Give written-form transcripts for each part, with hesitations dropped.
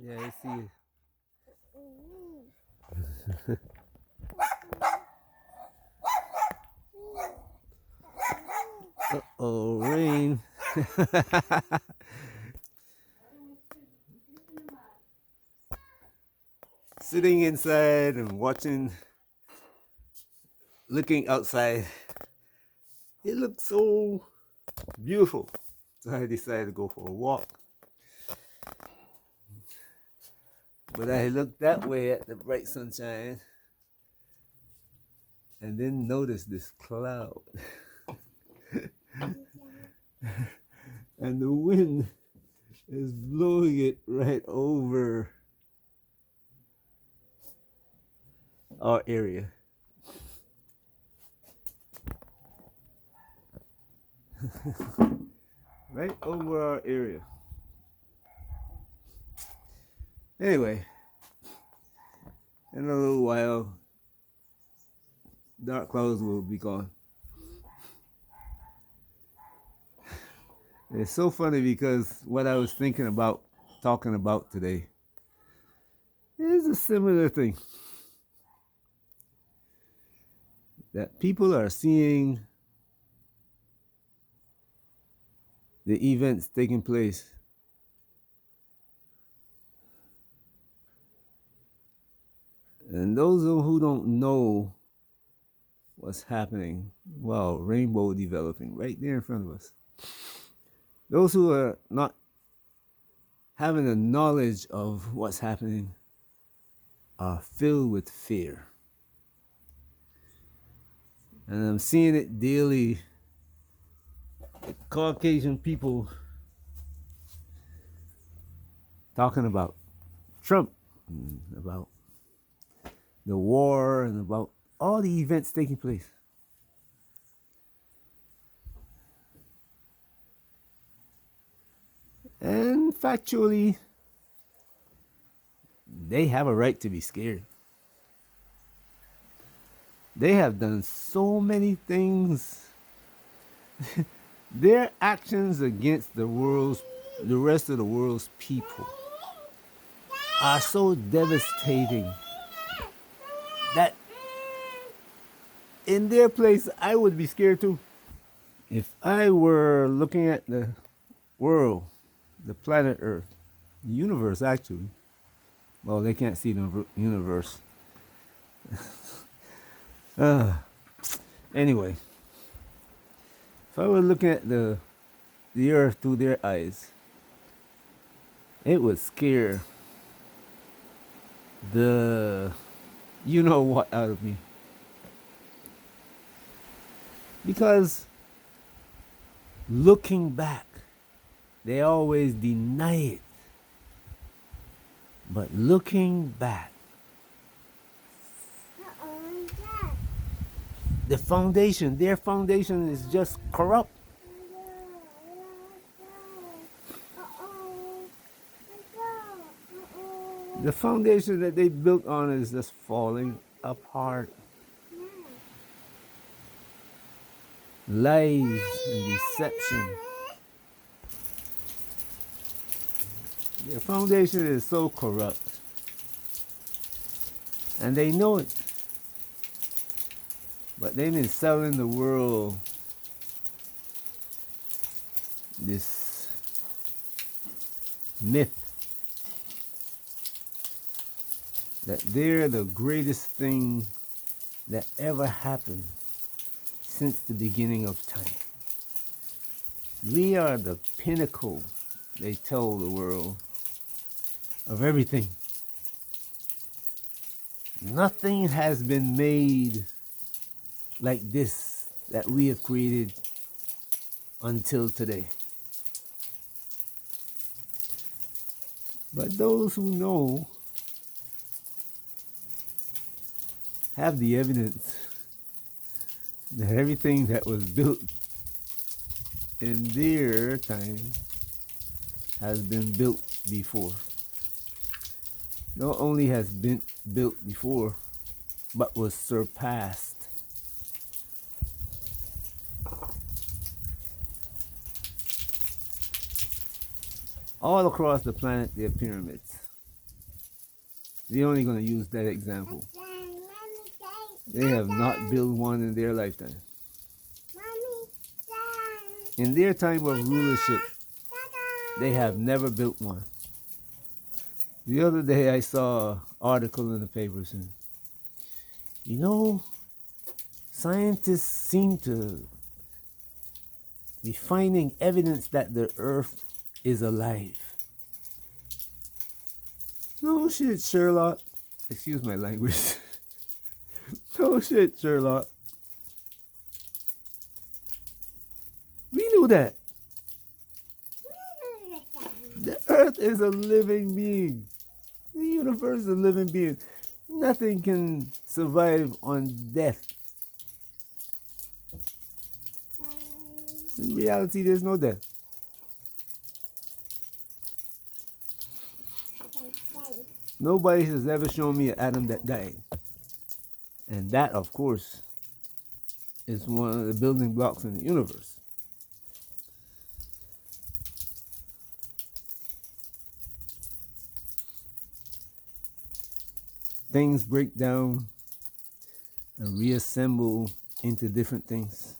Yeah, I see. Uh-oh, rain. Sitting inside and watching, looking outside. It looks so beautiful. So I decided to go for a walk. But I looked that way at the bright sunshine and then noticed this cloud. And the wind is blowing it right over our area. Right over our area. Anyway, in a little while, dark clouds will be gone. It's so funny because what I was thinking about talking about today is a similar thing that people are seeing the events taking place. And those who don't know what's happening, well, rainbow developing right there in front of us. Those who are not having a knowledge of what's happening are filled with fear. And I'm seeing it daily. Caucasian people talking about Trump, and about the war, and about all the events taking place. And factually, they have a right to be scared. They have done so many things. Their actions against the rest of the world's people are so devastating that in their place, I would be scared too. If I were looking at the world, the planet Earth, the universe actually, well, they can't see the universe. Anyway, if I were looking at the Earth through their eyes, it would scare the you know what out of me. Because looking back, they always deny it. But looking back, their foundation is just corrupt. The foundation that they built on is just falling apart. Lies and deception. Their foundation is so corrupt. And they know it. But they've been selling the world this myth that they're the greatest thing that ever happened since the beginning of time. We are the pinnacle, they tell the world, of everything. Nothing has been made like this that we have created until today. But those who know have the evidence that everything that was built in their time has been built before. Not only has been built before, but was surpassed. All across the planet, there are pyramids. We're only going to use that example. They have not built one in their lifetime. In their time of rulership, they have never built one. The other day I saw an article in the paper saying, you know, scientists seem to be finding evidence that the earth is alive. No shit, Sherlock. Excuse my language. No shit, Sherlock. We knew that. The earth is a living being. The universe is a living being. Nothing can survive on death. In reality, there's no death. Nobody has ever shown me an atom that died. And that, of course, is one of the building blocks in the universe. Things break down and reassemble into different things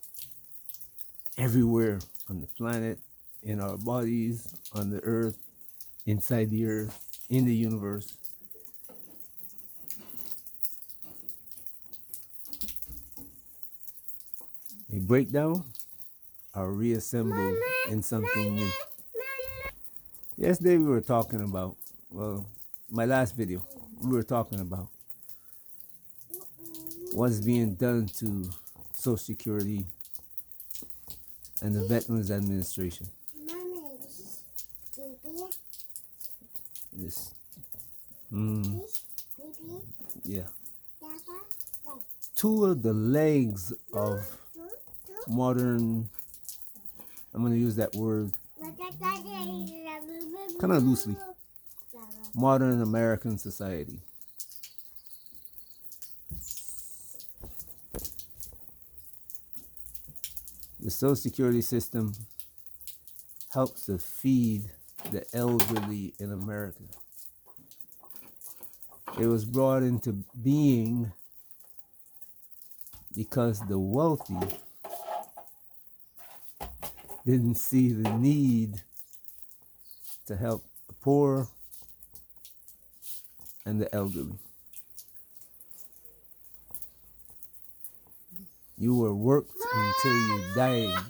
everywhere on the planet, in our bodies, on the earth, inside the earth, in the universe. They break down are reassembled in something new. Yesterday we were talking about, well, my last video, we were talking about what's being done to Social Security and the Veterans Administration. This, yeah. Two of the legs of modern, I'm going to use that word kind of loosely, modern American society. The Social Security system helps to feed the elderly in America. It was brought into being because the wealthy didn't see the need to help the poor and the elderly. You were worked until you died.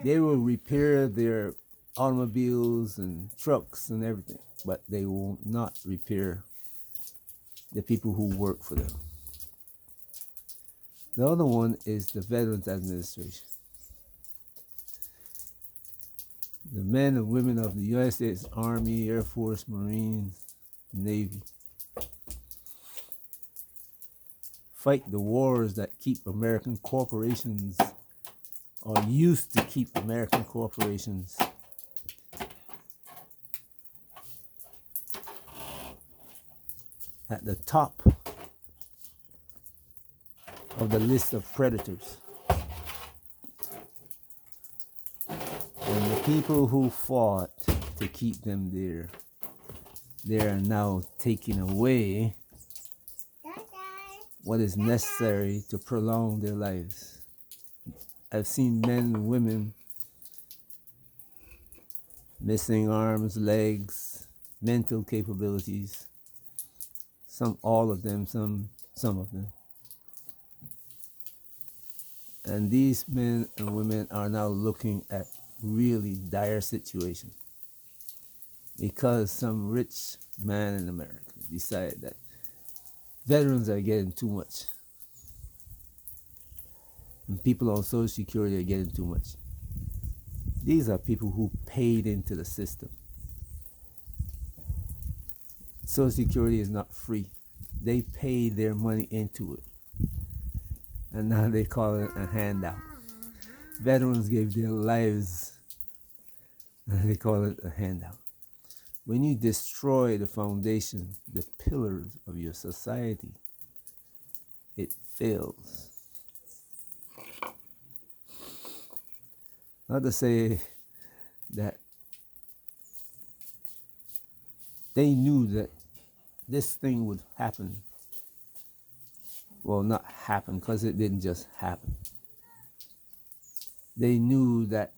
They will repair their automobiles and trucks and everything, but they will not repair the people who work for them. The other one is the Veterans Administration. The men and women of the United States Army, Air Force, Marines, Navy fight the wars that keep American corporations, or used to keep American corporations at the top of the list of predators. And the people who fought to keep them there, they are now taking away what is necessary to prolong their lives. I've seen men and women missing arms, legs, mental capabilities. Some, all of them, some of them. And these men and women are now looking at really dire situation because some rich man in America decided that veterans are getting too much and people on Social Security are getting too much. These are people who paid into the system. Social Security is not free. They paid their money into it. And now they call it a handout. Veterans gave their lives and they call it a handout. When you destroy the foundation, the pillars of your society, it fails. Not to say that they knew that this thing would happen. Well, not happen, because it didn't just happen. They knew that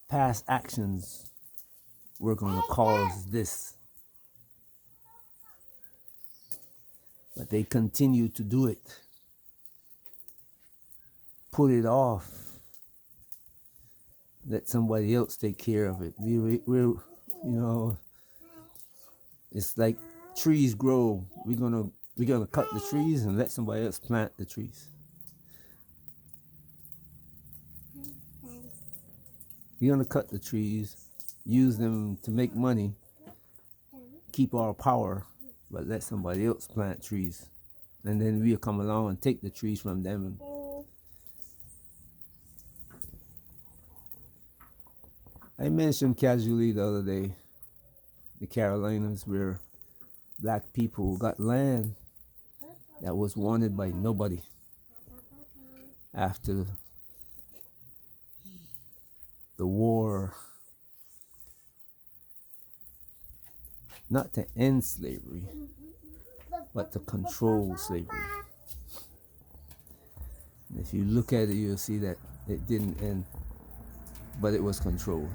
past actions were going to cause this, but they continued to do it, put it off, let somebody else take care of it. We're it's like trees grow. We're gonna cut the trees and let somebody else plant the trees. We're gonna cut the trees, use them to make money, keep our power, but let somebody else plant trees. And then we'll come along and take the trees from them. I mentioned casually the other day the Carolinas, where black people got land that was wanted by nobody after the war, not to end slavery, but to control slavery. And if you look at it, you'll see that it didn't end, but it was controlled.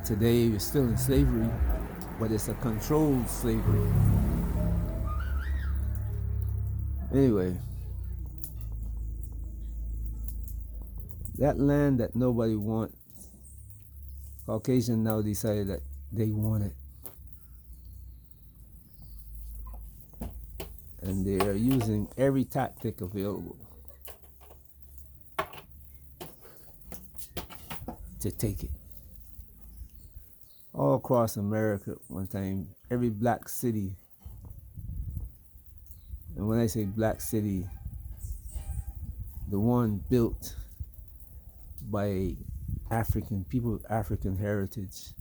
Today, we're still in slavery, but it's a controlled slavery. Anyway, that land that nobody wants, Caucasians now decided that they want it. And they are using every tactic available to take it. All across America, one time, every black city, and when I say black city, the one built by African people with African heritage,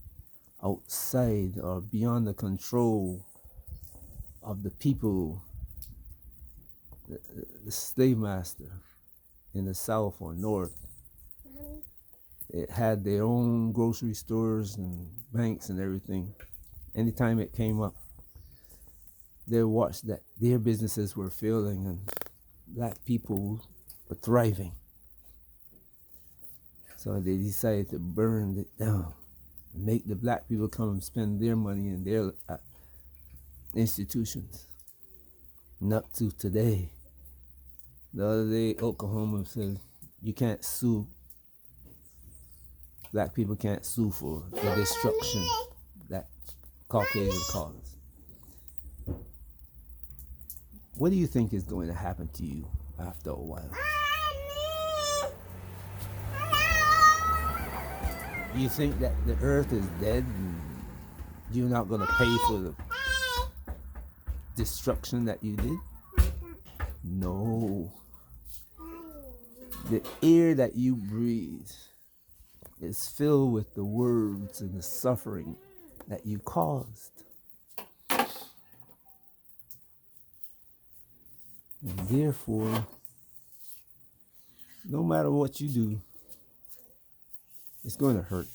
outside or beyond the control of the people, the slave master in the South or North. It had their own grocery stores and banks and everything. Anytime it came up, they watched that their businesses were failing and black people were thriving. So they decided to burn it down and make the black people come and spend their money in their institutions. And up to today. The other day, Oklahoma said, you can't sue. Black people can't sue for the destruction that Caucasian caused. What do you think is going to happen to you after a while? You think that the earth is dead and you're not going to pay for the destruction that you did? No. The air that you breathe is filled with the words and the suffering that you caused. And therefore, no matter what you do, it's going to hurt.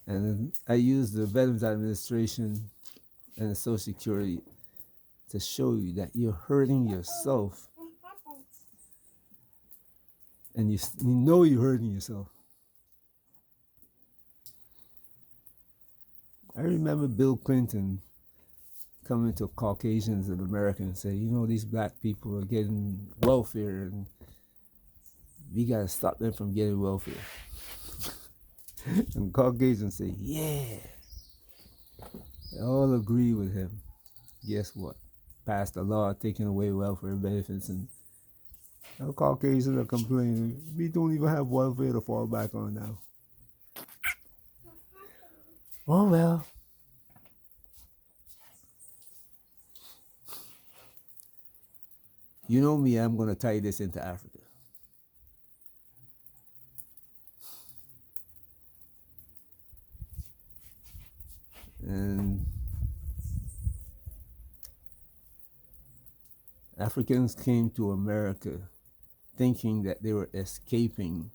And I use the Veterans Administration and the Social Security to show you that you're hurting yourself. And you know you're hurting yourself. I remember Bill Clinton coming to Caucasians of America and say, these black people are getting welfare and we got to stop them from getting welfare. And Caucasians say, yeah. They all agree with him. Guess what? Passed a law taking away welfare benefits, and now Caucasians are complaining, we don't even have welfare to fall back on now. Oh well. You know me, I'm going to tie this into Africa. And Africans came to America thinking that they were escaping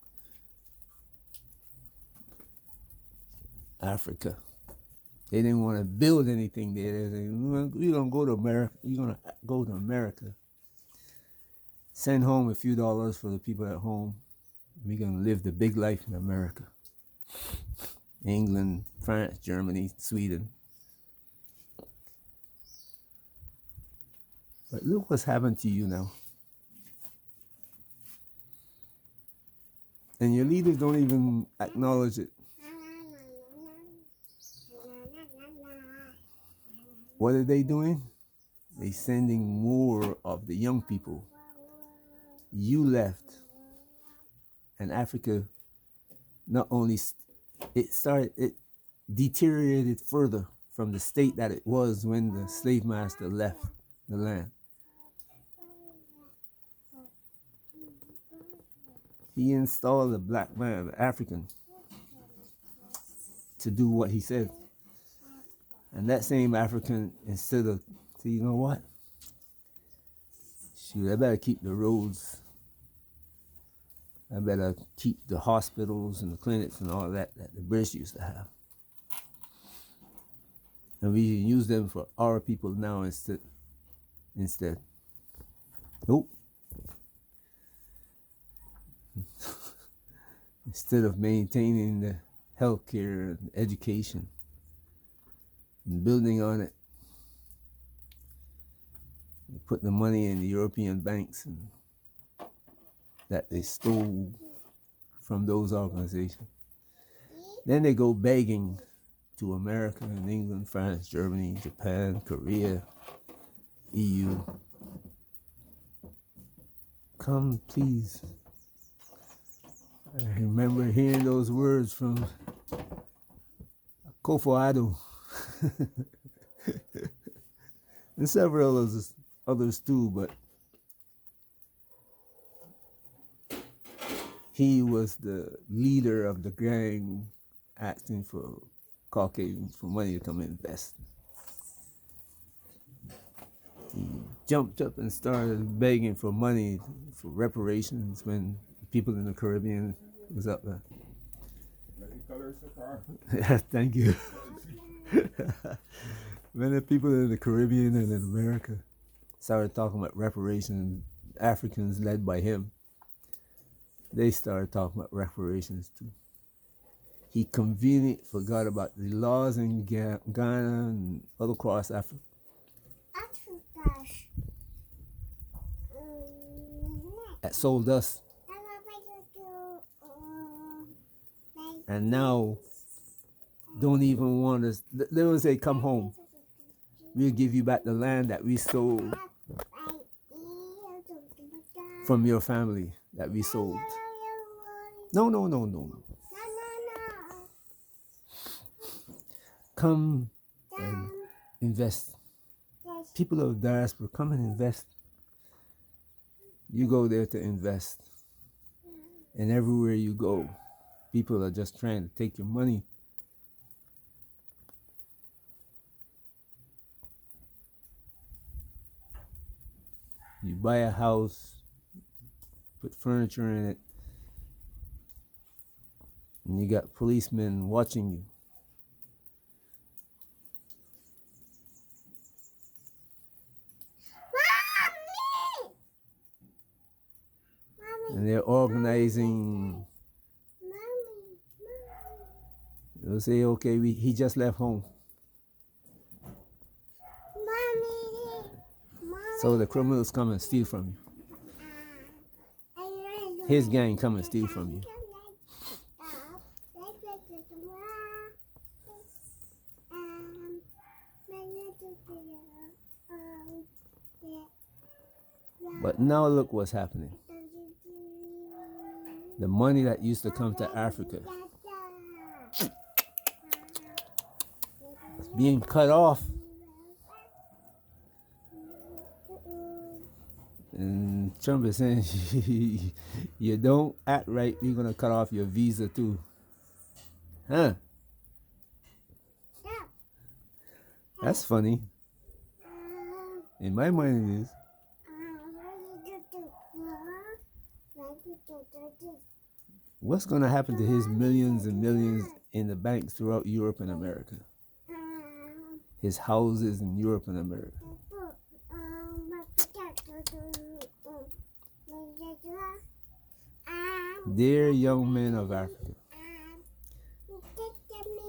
Africa. They didn't want to build anything there. They said, we're going to go to America. You're going to go to America. Send home a few dollars for the people at home. We're going to live the big life in America. England, France, Germany, Sweden. But look what's happened to you now. And your leaders don't even acknowledge it. What are they doing? They're sending more of the young people. You left. And Africa, not only, it deteriorated further from the state that it was when the slave master left the land. He installed a black man, an African, to do what he said. And that same African, instead of, say, you know what? Shoot, I better keep the roads. I better keep the hospitals and the clinics and all that the British used to have. And we use them for our people now instead. Nope. Instead of maintaining the healthcare and education and building on it, they put the money in the European banks and that they stole from those organizations. Then they go begging to America and England, France, Germany, Japan, Korea, EU. Come, please. I remember hearing those words from Kofoado and several others too, but he was the leader of the gang asking for Caucasians for money to come invest. He jumped up and started begging for money for reparations when people in the Caribbean was up there. Yeah, thank you. When the people in the Caribbean and in America started talking about reparations, Africans led by him, they started talking about reparations too. He conveniently forgot about the laws in Ghana and other across Africa. That sold us. And now don't even want us. They will say, come home. We'll give you back the land that we sold from your family that we sold. No. Come and invest. People of diaspora, come and invest. You go there to invest. And everywhere you go, people are just trying to take your money. You buy a house, put furniture in it, and you got policemen watching you. And they're organizing. They'll say, okay, he just left home. So the criminals come and steal from you. His gang come and steal from you. But now look what's happening. The money that used to come to Africa is being cut off. And Trump is saying, you don't act right, we're going to cut off your visa too. Huh? That's funny. In my mind it is. What's going to happen to his millions and millions in the banks throughout Europe and America? his houses in Europe and America. Dear young men of Africa,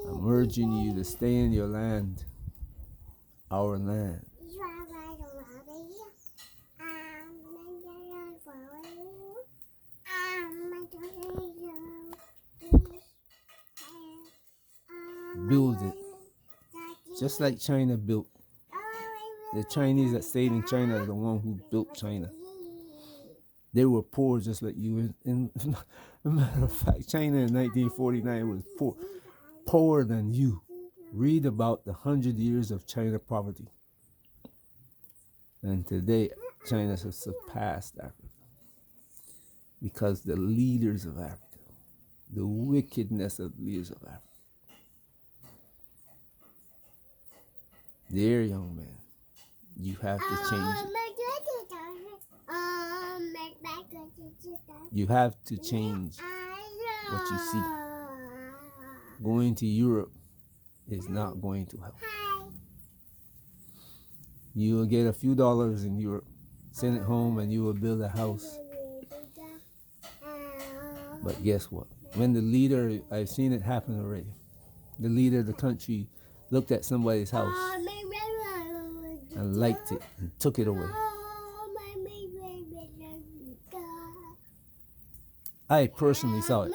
I'm urging you to stay in your land, our land. Build it. Just like China built. The Chinese that stayed in China are the one who built China. They were poor just like you. As a matter of fact, China in 1949 was poorer than you. Read about the 100 years of China poverty. And today, China has surpassed Africa. Because the leaders of Africa, the wickedness of the leaders of Africa. Dear young man, you have to change it. You have to change what you see. Going to Europe is not going to help. You will get a few dollars in Europe, send it home, and you will build a house. But guess what? When the leader, I've seen it happen already, the leader of the country looked at somebody's house and liked it and took it away. I personally saw it.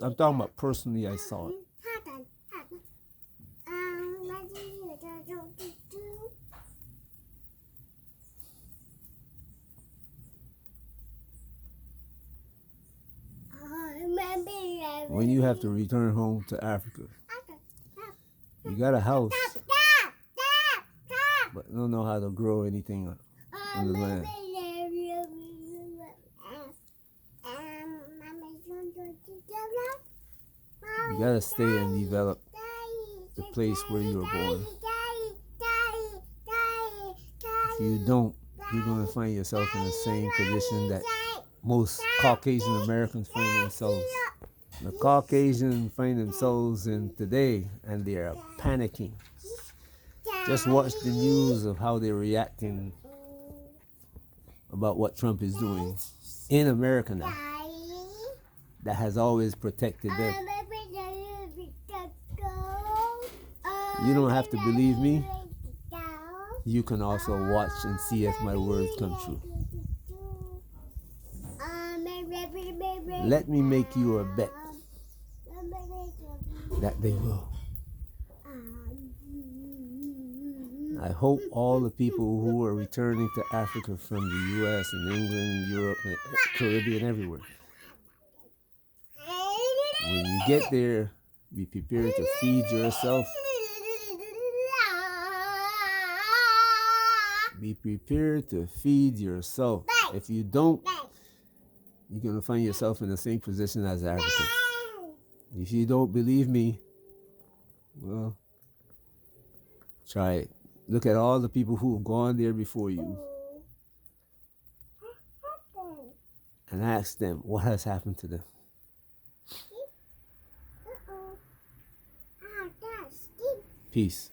I'm talking about personally, I saw it. When you have to return home to Africa, you got a house, but don't know how to grow anything on the land. You gotta stay and develop the place where you were born. If you don't, you're gonna find yourself in the same position that most Caucasian Americans find themselves. The Caucasians find themselves in today, and they are panicking. Just watch the news of how they're reacting about what Trump is doing in America now. That has always protected them. You don't have to believe me. You can also watch and see if my words come true. Let me make you a bet that they will. I hope all the people who are returning to Africa from the US and England, Europe, and Caribbean, everywhere, when you get there, be prepared to feed yourself. Be prepared to feed yourself. If you don't, you're going to find yourself in the same position as Africa. If you don't believe me, well, try it. Look at all the people who have gone there before you and ask them what has happened to them. Peace.